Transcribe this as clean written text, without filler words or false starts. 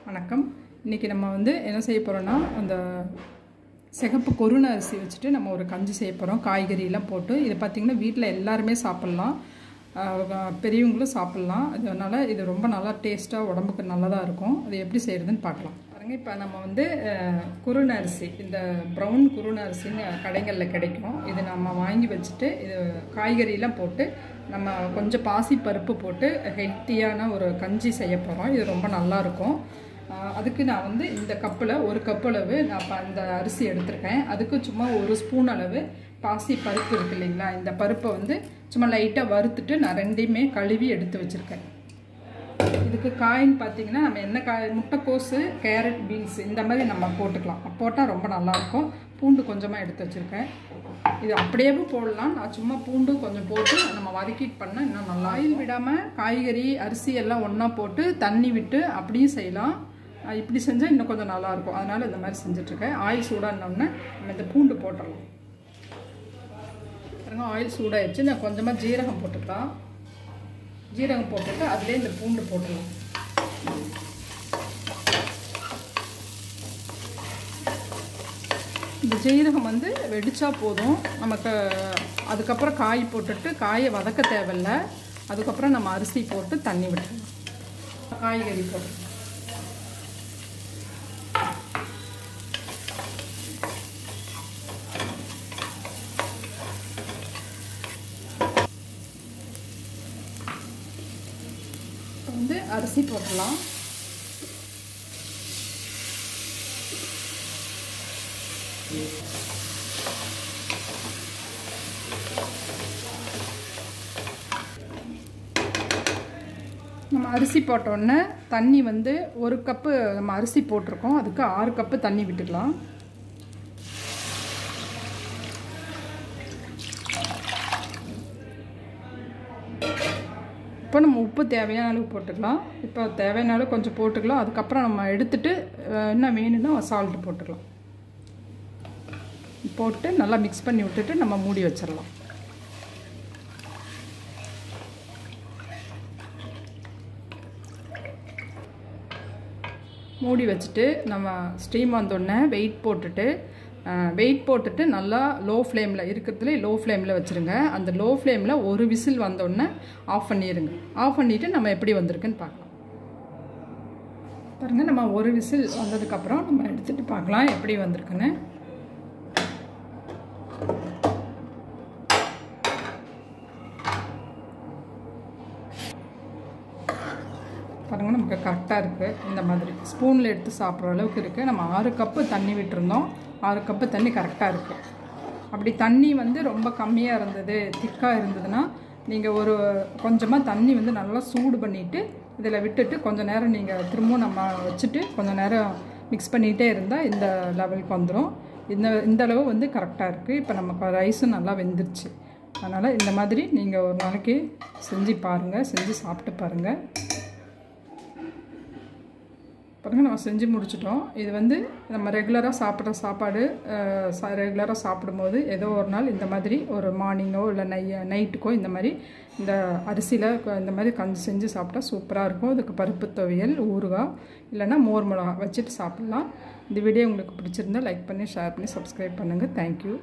வணக்கம். இன்றைக்கி நம்ம என்ன செய்ய போகிறோன்னா, அந்த சிகப்பு கொருணை அரிசி வச்சுட்டு நம்ம ஒரு கஞ்சி செய்ய போகிறோம். காய்கறியெல்லாம் போட்டு இது பார்த்திங்கன்னா வீட்டில் எல்லாருமே சாப்பிட்லாம், பெரியவங்களும் சாப்பிட்லாம். அதனால் இது ரொம்ப நல்லா டேஸ்ட்டாக உடம்புக்கு நல்லதாக இருக்கும். அது எப்படி செய்கிறதுன்னு பார்க்கலாம். பாருங்கள், இப்போ நம்ம குருணை அரிசி, இந்த ப்ரௌன் குருணை அரிசின்னு கடைகளில் கிடைக்கும். இது நம்ம வாங்கி வச்சுட்டு இது காய்கறியெல்லாம் போட்டு நம்ம கொஞ்சம் பாசி பருப்பு போட்டு ஹெல்த்தியான ஒரு கஞ்சி செய்ய போகிறோம். இது ரொம்ப நல்லாயிருக்கும். அதுக்கு நான் இந்த கப்பில் ஒரு கப் அளவு நான் அந்த அரிசி எடுத்திருக்கேன். அதுக்கு சும்மா ஒரு ஸ்பூன் அளவு பாசி பருப்பு இருக்குது இல்லைங்களா, இந்த பருப்பை சும்மா லைட்டாக வறுத்துட்டு நான் ரெண்டையுமே கழுவி எடுத்து வச்சுருக்கேன். இதுக்கு காயின்னு பார்த்தீங்கன்னா நம்ம என்ன காய், முட்டைக்கோசு, கேரட், பீன்ஸ் இந்த மாதிரி நம்ம போட்டுக்கலாம். போட்டால் ரொம்ப நல்லாயிருக்கும். பூண்டு கொஞ்சமாக எடுத்து வச்சுருக்கேன். இது அப்படியே போடலாம். நான் சும்மா பூண்டு கொஞ்சம் போட்டு நம்ம வதக்கிட்டு பண்ணால் இன்னும் நல்லா. ஆயில் விடாமல் காய்கறி அரிசி எல்லாம் ஒன்றா போட்டு தண்ணி விட்டு அப்படியும் செய்யலாம். இப்படி செஞ்சால் இன்னும் கொஞ்சம் நல்லாயிருக்கும். அதனால் இந்த மாதிரி செஞ்சிட்ருக்கேன். ஆயில் சூடானோடனே நம்ம இந்த பூண்டு போட்டுடலாம். பாருங்கள், ஆயில் சூடாகிடுச்சு. நான் கொஞ்சமாக ஜீரகம் போட்டுக்கலாம். ஜீரகம் போட்டுட்டு அதிலே இந்த பூண்டு போட்டுடலாம். இந்த ஜீரகம் வெடிச்சா போதும் நமக்கு. அதுக்கப்புறம் காய் போட்டுட்டு காயை வதக்க தேவையில்லை. அதுக்கப்புறம் நம்ம அரிசி போட்டு தண்ணி விட்டுடலாம். காய்கறி போட்டு அரிசி போட்டுடலாம். நம்ம அரிசி போட்டோடனே தண்ணி ஒரு கப்பு நம்ம அரிசி போட்டிருக்கோம். அதுக்கு 6 கப்பு தண்ணி விட்டுக்கலாம். இப்போ நம்ம உப்பு தேவையான அளவு போட்டுக்கலாம். இப்போ தேவையான அளவு கொஞ்சம் போட்டுக்கலாம். அதுக்கப்புறம் நம்ம எடுத்துட்டு என்ன வேணும்னா சால்ட்டு போட்டுக்கலாம். போட்டு நல்லா மிக்ஸ் பண்ணி விட்டுட்டு நம்ம மூடி வச்சிடலாம். மூடி வச்சுட்டு நம்ம ஸ்டீம் வந்தோடனே வெயிட் போட்டுட்டு நல்லா லோ ஃப்ளேமில் இருக்கிறதுல லோ ஃப்ளேமில் வச்சுருங்க. அந்த லோ ஃப்ளேமில் ஒரு விசில் வந்தோடனே ஆஃப் பண்ணிடுங்க. ஆஃப் பண்ணிவிட்டு நம்ம எப்படி வந்திருக்குன்னு பார்க்கலாம். பாருங்கள், நம்ம ஒரு விசில் வந்ததுக்கப்புறம் நம்ம எடுத்துகிட்டு பார்க்கலாம் எப்படி வந்திருக்குன்னு. பாருங்கள், நமக்கு கரெக்டாக இருக்குது. இந்த மாதிரி ஸ்பூனில் எடுத்து சாப்பிட்ற அளவுக்கு இருக்குது. நம்ம 6 கப்பு தண்ணி விட்டுருந்தோம். 6 கப்பு தண்ணி கரெக்டாக இருக்குது. அப்படி தண்ணி ரொம்ப கம்மியாக இருந்தது, திக்காக இருந்ததுன்னா நீங்கள் கொஞ்சமாக தண்ணி நல்லா சூடு பண்ணிவிட்டு இதில் விட்டுட்டு கொஞ்சம் நேரம் நீங்கள் திரும்பவும் நம்ம வச்சுட்டு கொஞ்சம் நேரம் மிக்ஸ் பண்ணிகிட்டே இருந்தால் இந்த லெவலுக்கு வந்துடும். இந்த அளவு கரெக்டாக இருக்குது. இப்போ நமக்கு ரைஸும் நல்லா வெந்துருச்சு. அதனால் இந்த மாதிரி நீங்கள் ஒரு நாளைக்கு செஞ்சு பாருங்கள், செஞ்சு சாப்பிட்டு பாருங்கள். பாருங்கள், நம்ம செஞ்சு முடிச்சிட்டோம். இது நம்ம ரெகுலராக சாப்பிட்ற சாப்பாடு, ரெகுலராக சாப்பிடும்போது ஏதோ ஒரு நாள் இந்த மாதிரி ஒரு மார்னிங்கோ இல்லை நைட்டுக்கோ இந்த மாதிரி இந்த அரிசியில் இந்த மாதிரி கஞ்சி செஞ்சு சாப்பிட்டா சூப்பராக இருக்கும். அதுக்கு பருப்பு துவையல், ஊறுகாய் இல்லைன்னா மோர் மிளகா வச்சுட்டு சாப்பிட்லாம். இந்த வீடியோ உங்களுக்கு பிடிச்சிருந்தால் லைக் பண்ணி, ஷேர் பண்ணி, சப்ஸ்கிரைப் பண்ணுங்கள். தேங்க்யூ.